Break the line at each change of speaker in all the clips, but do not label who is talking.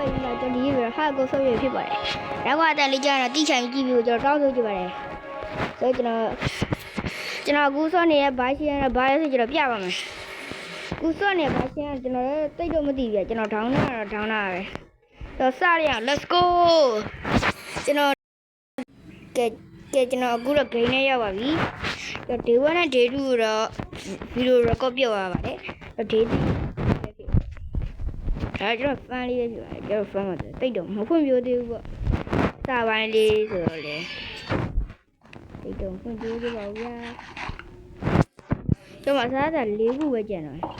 là cho đi về hai cô số về phía vậy đã qua tại lý do là tí chẳng chi biểu cho đó thôi chứ vậy rồi cho nó cú số này bài xe là bài thì cho nó bia mà cú số này bài xe cho nó tới đâu mà đi về cho nó thắng nào rồi sao đi à let's go cho nó cái cho nó cú là cái này vào đi rồi thế quá này thế đủ rồi video rồi có biểu vào đấy rồi thế đó cho nó fan đi cho nó fan mà tới đâu không phân biểu được vợ sao bạn đi rồi đấy tới đâu phân biểu được vào ra cho mà sao là lấy vụ về chuyện rồi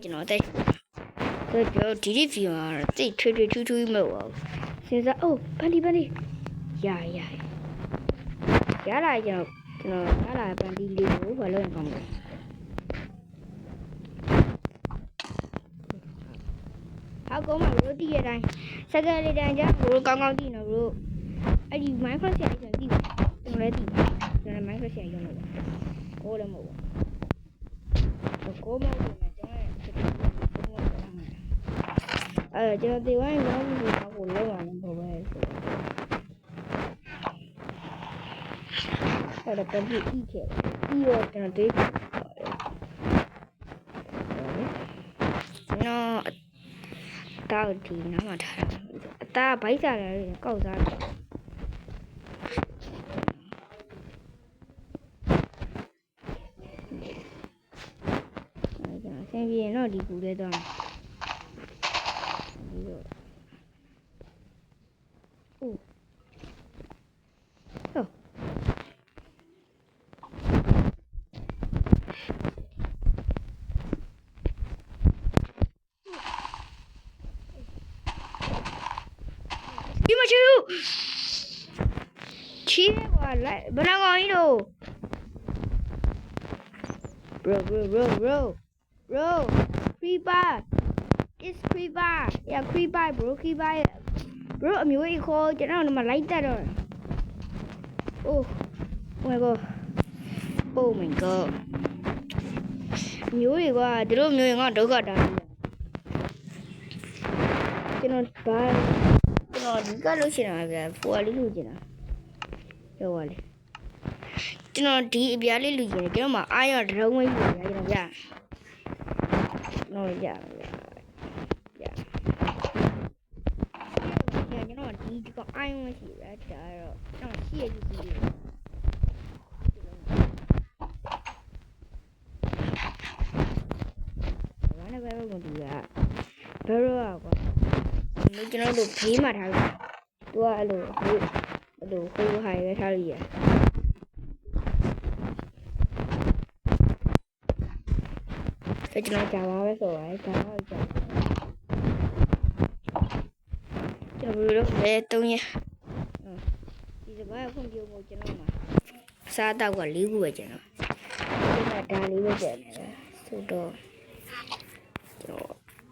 cho nó đây tôi cho đi đi mà tí chơi mà xem ra ô ban đi dài giá lại cho nó giá lại ban đi liều và lên còn hao có mà bro đi đây sao cái đi đây chứ bro con đi nào bro ai đi máy phát xe cho đi đừng lấy đi cho máy phát xe cho nó cố lên một cố mà cho nó tiêu ấy nó bị đau buồn luôn mà nó về rồi là cái gì đi theo đi rồi cho nó đi nó tao thì nó mà ta bấy ra là câu ra xem gì nó đi cụ đây thôi Chia qua lại bên nào ngồi đâu bro free bar it's free bar yeah free bar bro ở miếu khô cho nó mà lấy ta rồi oh my god miếu gì qua từ lúc miếu ngon đâu cả đó cho nó ba cho nó cái lúc nào về phụ lý lúc nào rồi cho nó đi bia lý lúc nào cho nó mà ai ở đâu mấy người cho nó ra nó ra cho nó đi có ai mà chỉ ra trời rồi nó chia gì nó bé một điều à bé rồi nó cho nó được phí mà thằng tôi đồ khu hay cái thằng gì à cái cho nó chào bao cái rồi chào cho nó về tôi nha bây giờ bao không yêu một cho nó mà sao tao quản lý của cho nó cái là đa lý với chuyện này số đồ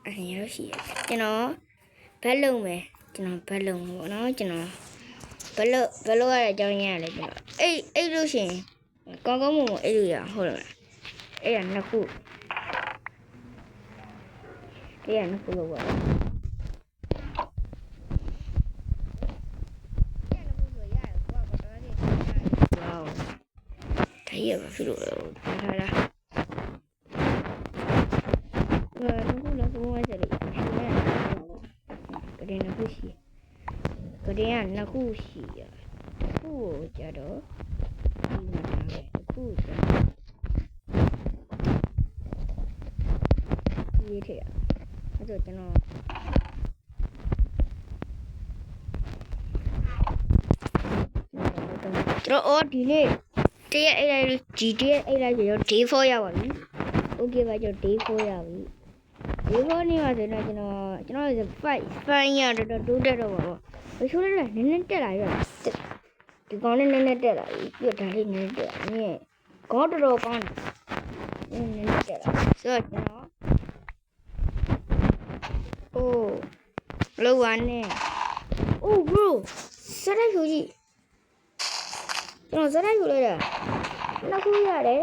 anh nhớ gì cho nó bé lưng về cho nó bé lưng của nó cho nó bé lưng là cho nhà này cho nó ấy đôi gì con có một ấy gì à hồi rồi ấy là nó cụ cái là nó cụ rồi wow thấy rồi cái đồ thay ra rồi nó cũng là không ai xử lý cái này nó gì cái này nó cũng gì cũng chả đó cũng chả gì thế à rồi cho nó rồi đi nè thế ai là chỉ thế ai là giờ tí phôi à vậy ok bây giờ tí phôi à vậy tí phôi này mà thế này cho nó phải nhà rồi đủ để rồi bảo cái số này nên lại rồi cái con này nên lại cái thằng này nên lại nhé có rồi con nên lại rồi cho nó ô lâu quá nè Oh bro စရိုက်ဖြူကြီးကျွန်တော်စရိုက်ဖြူလိုက်တာနှစ်ခုရတယ်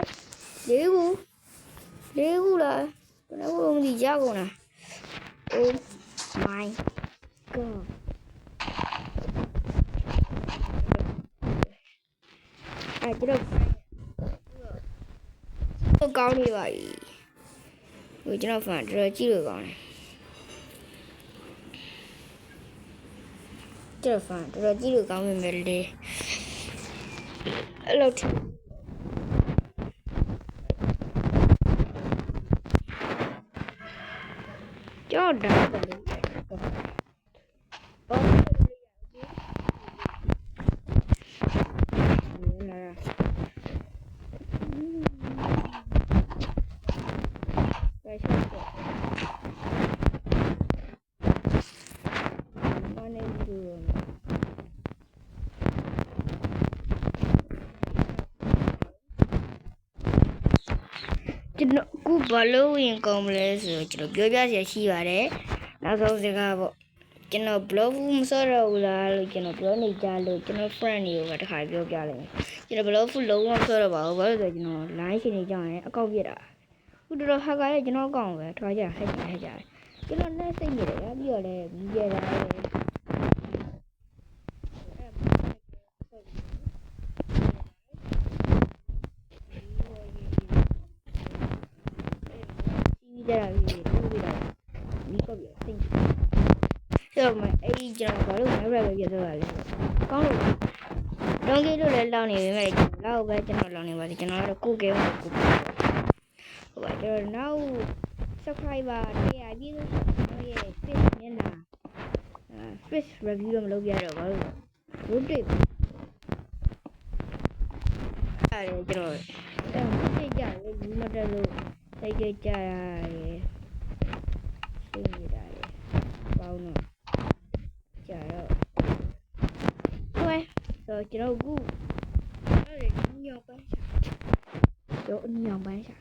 လေးခုလားဘယ်နှခုလုံးမသိရကုန်လား Oh my god ကျွန်တော်ကောင်းနေပါပြီဟိုကျွန်တော်ဖန်တော်ကြည့်လို့ကောင်းတယ်ကျွန်တော်ဖန်တော်ကြည့်လို့ကောင်းမယ်လေအဲ့လိုကျွန်တော်ဒါပဲကျွန်တော်ခုဘာလို့ဝင်ကောင်းမလဲဆိုတော့ကျွန်တော်ပြောပြရရှိပါတယ်နောက်ဆုံးစကားပေါ့ကျွန်တော် blog မစောတော့ဘူးလားလို့ကျွန်တော်ပြောနေကြလို့ကျွန်တော် friend တွေကတခါပြောပြလိုက်ကျွန်တော် blog လုံးဝမစောတော့ပါဘူးဘာလို့လဲဆိုတော့ကျွန်တော် line ရှင်နေကြရင်အကောင့်ပြတာခုတော်ဟာကလည်းကျွန်တော်အကောင့်ပဲထားကြဟဲ့ကြကျွန်တော်နဲ့စိတ်နေတယ်ပြီးတော့လည်းပြီးကြတာကြရပြီပြီးတော့ဒီကောက်ပြသိဆိုတော့အဲ့ဒီကျွန်တော်ဘာလို့မရက်ပဲပြသွားတာလဲကောင်းလို့လောင်းကြီးတို့လည်းလောင်းနေပြီမဲ့လောက်ပဲကျွန်တော်လောင်းနေပါသေးကျွန်တော်ကတော့ကိုကဲကိုဟိုပါကျွန်တော်နောက် subscriber တရားပြီးလို့ကျွန်တော်ရဲ့ face မျက်နှာface review တော့မလုပ်ပြတော့ဘာလို့ရိုးတိတ်အဲ့ကျွန်တော်သိကြတယ်ဒီမတက်လို့သိကြကြရတယ်သိနေတာလေပေါင်းတော့ကြတော့ဟဲ့ဆိုကျွန်တော်အခုအဲ့ဒီညောင်ပန်းတော့ညောင်ပန်းရှာ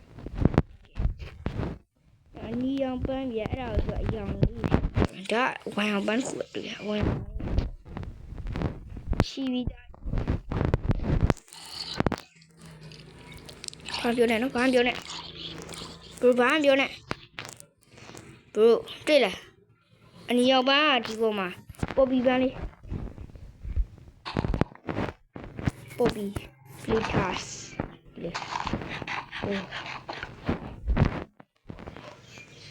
အနီရောင်ပန်းပြအဲ့ဒါဆိုအရောင်ကြီးဒါဝိုင်အောင်ပန်းခုတွေ့ဝိုင်ရှိပြီးသားဘာပြောနေနော်ဘာပြောနေဘရိုဘာပြောနေဘရိုတွေ့လားအနီရောင်ပန်းကဒီပေါ်မှာပေါ်ပီပန်းလေးပေါ်ပီပလီတာစ်လေ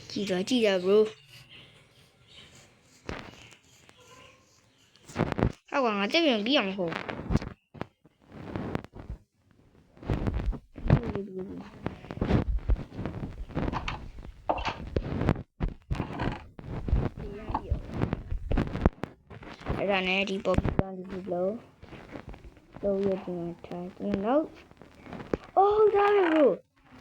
ကြည့်တာဘရိုဟောကငါတက်ပြန်ပြီးအောင်ဟိုအဲ့ဒါနဲ့ဒီပေါ်ပီပန်းဒီလိုလုံးရပြန်ထားကျွန်တော်အိုးဒါပဲဘရို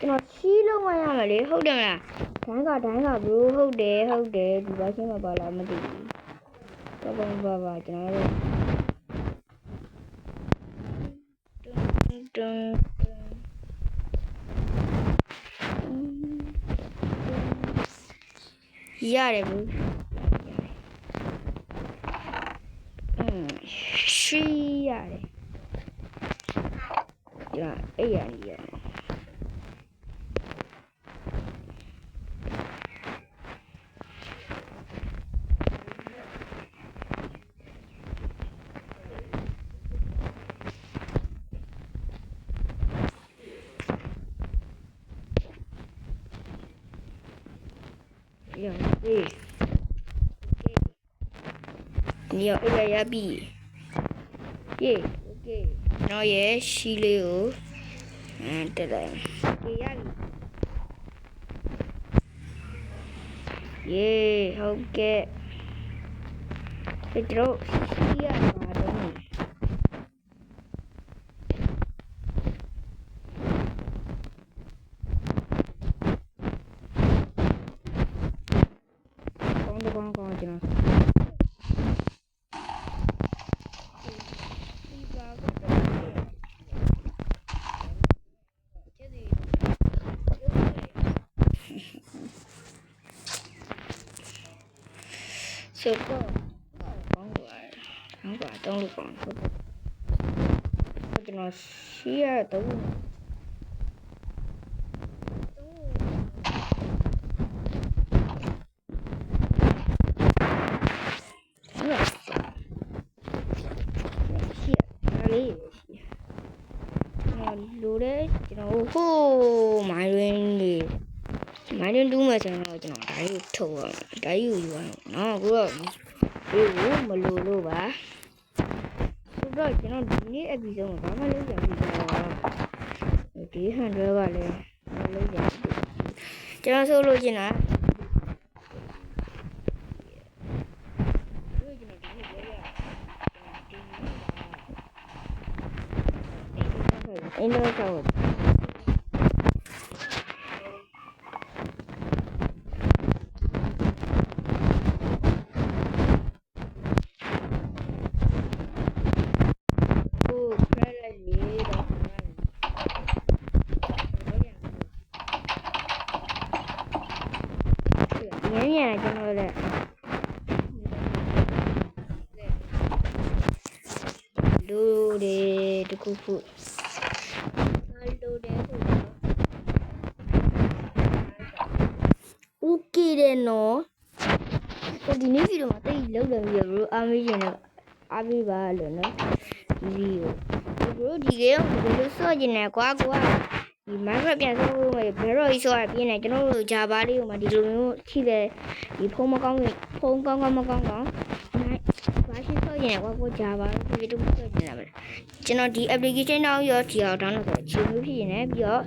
ကျွန်တော်ချီးလုံးမရမယ်လေဟုတ်တယ်မလားဒိုင်းကဘရိုဟုတ်တယ်ဒီဘာရှင်းမပါလားမသိဘူးဘာကျွန်တော်ရတယ်ဘူးရှိရတယ်ကြာအဲ့ရနေရတယ်你要一呀比，耶，OK，然后也洗了，对了，一呀比，耶，OK，这就洗呀嘛的。讲讲。这个，放过来。ဟုတ်ပါတော့လို့ကောင်းဟုတ်ကျွန်တော်ရှိရတော့လိုတယ်ကျွန်တော်ဟိုးမိုင်းရင်းနေမိုင်းရင်းတူးမယ်ဆိုတော့ကျွန်တော်ဒါကြီးကိုထုတ်ရအောင်ဒါကြီးကိုယူရအောင်နော်ကိုတော့ဒီကိုမလိုလို့ပါဆိုတော့ကျွန်တော်ဒီနေ့ episode မှာဘာမှလုပ်ကြမဖြစ်တော့ဒီ100ကလည်းမလုပ်ကြဘူးကျွန်တော်ဆိုလို့ကျင်တာအင်းတော့ဆောက်ညံ့ကျွန်တော်လည်းလူတွေတခုခုလူတွေဆိုတော့โอเคတယ်နော်ဒီနေ့ဗီဒီယိုမှာတိတ်လောက်တယ်ပြီးတော့အားမေးရင်လည်းအားပေးပါလို့နော်ဒီဗီဒီယိုတို့ဒီကေတော့ဘယ်လိုစော့ကျင်လဲကွာဒီ Minecraft ပြန်ဆော့ဖို့ဘယ်တော့ဆော့ရပြင်းနေကျွန်တော်တို့ Java လေးကိုမှဒီလိုမျိုးရှိတယ်ဒီဖုန်းမကောင်းဖုန်းကောင်းမကောင်းဘာရှိဆော့ရင်ကွာကို Java ဒီလိုဆော့ကျင်လာမယ်ကျွန်တော်ဒီ application တောင်းရောဒီအောင် download ဆိုချီမျိုးဖြစ်နေပြီးတော့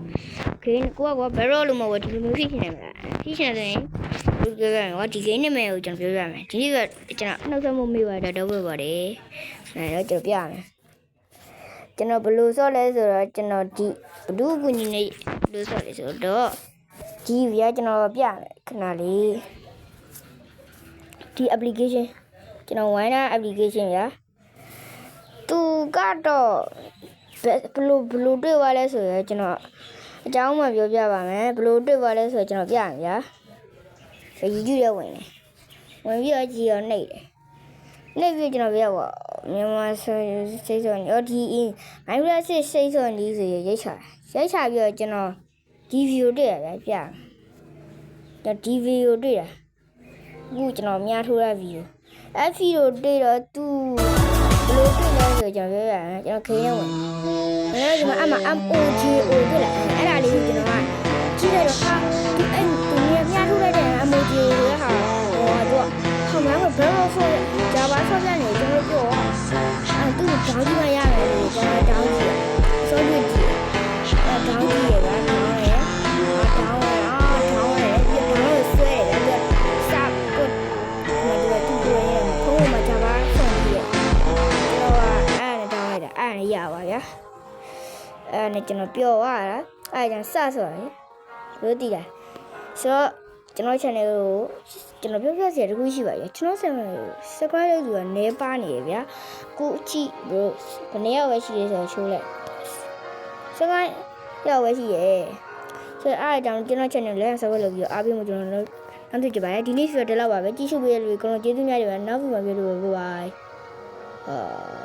game ကိုကဘယ်တော့လို့မဟုတ်ဒီလိုမျိုးဖြစ်နေမှာဖြစ်နေတယ်ဒီပြောရရင်ဒီ game နာမည်ကိုကျွန်တော်ပြောပြမယ်ဒီနေ့ကကျွန်တော်နှုတ်ဆက်မှုမိပါတယ်တော့ပြောပါတယ်အဲတော့ကျွန်တော်ပြရမယ်ကျွန်တော်ဘယ်လိုဆော့လဲဆိုတော့ကျွန်တော်ဒီဘဒုကူညီနေဘယ်လိုဆော့လဲဆိုတော့ဒီဗျာကျွန်တော်ပြမယ်ခဏလေးဒီ application ကျွန်တော် Winer application ဗျာသူကတော့ဘယ်လိုတွေ့သွားလဲဆိုရင်ကျွန်တော်အကြောင်းမှပြောပြပါမယ်ဘယ်လိုတွေ့သွားလဲဆိုတော့ကျွန်တော်ပြရမယ်ဗျာYouTube ရောက်ဝင်ပြီးတော့ကြည့်ရောနှိပ်တယ်နှိပ်ပြီးကျွန်တော်ပြပါမြန်မာစိတ်ဆိုရင်ဒီ Minecraft စိတ်ဆိုရင်ဒီဆိုရိတ်ချပြီးတော့ကျွန်တော်ဒီဗီဒီယိုတွေ့ရဗျာပြဒီဗီဒီယိုတွေ့တာအခုကျွန်တော်များထိုးရဗီဒီယိုအဲ့ဗီဒီယိုတွေ့တော့သူဘယ်လိုတွေ့လဲဆိုကျွန်တော်ပြောရမယ်ကျွန်တော်ခေရဝင်ဒီမှာMOGO တွေ့လာအဲ့ဒါလေးကိုကျွန်တော်ကကြည့်လိုက်တော့ဟာအဲ့သူများထိုးလိုက်တဲ့ MOGO ရဲ့ဟာတော့ဟောမှာဘယ်လိုဆို Java ဆော့ပြနေကျွန်တော်ပြောအဲ့သူတောင်းကြည့်မရမယ်လို့ကျွန်တော်တောင်းကြည့်ဆော့ကြည့်တောင်းကြည့်ရပါတောင်းရပြတော့ဆွဲတယ်ပြစပ်ကိုဒီတူရဲ့ဖုန်းမှာ Java ဆော့ကြည့်ရတော့အဲ့တောင်းလိုက်တာအဲ့ရပါဗျာအဲ့နဲ့ကျွန်တော်ပြောရတာအဲ့ကြောင့်စဆိုရတယ်ဘယ်လိုတည်လဲဆိုတော့ကျွန်တော် channel ကိုကျွန်တော်ပြောပြစရာတခုရှိပါရဲ့ကျွန်တော် channel ကို subscribe လုပ်သူကနေပါနေရဗျာကိုကြည့်ဘယ်နှစ်ယောက်ပဲရှိသေးဆိုချိုးလိုက် subscribe ရောက်ပဲရှိရဲ့ဆိုတော့အားကြောင့်ကျွန်တော် channel လည်း subscribe လုပ်ပြီးတော့အားပေးမှုကျွန်တော်တို့နောက်တစ်ကြပါရဲ့ဒီနေ့ဆိုတော့ဒီလောက်ပါပဲကြည့်ရှုပေးရလို့ကျွန်တော်ကျေးဇူးများတယ်ဗျာနောက်ပြီးမှပြောလို့ဘိုးဘိုင်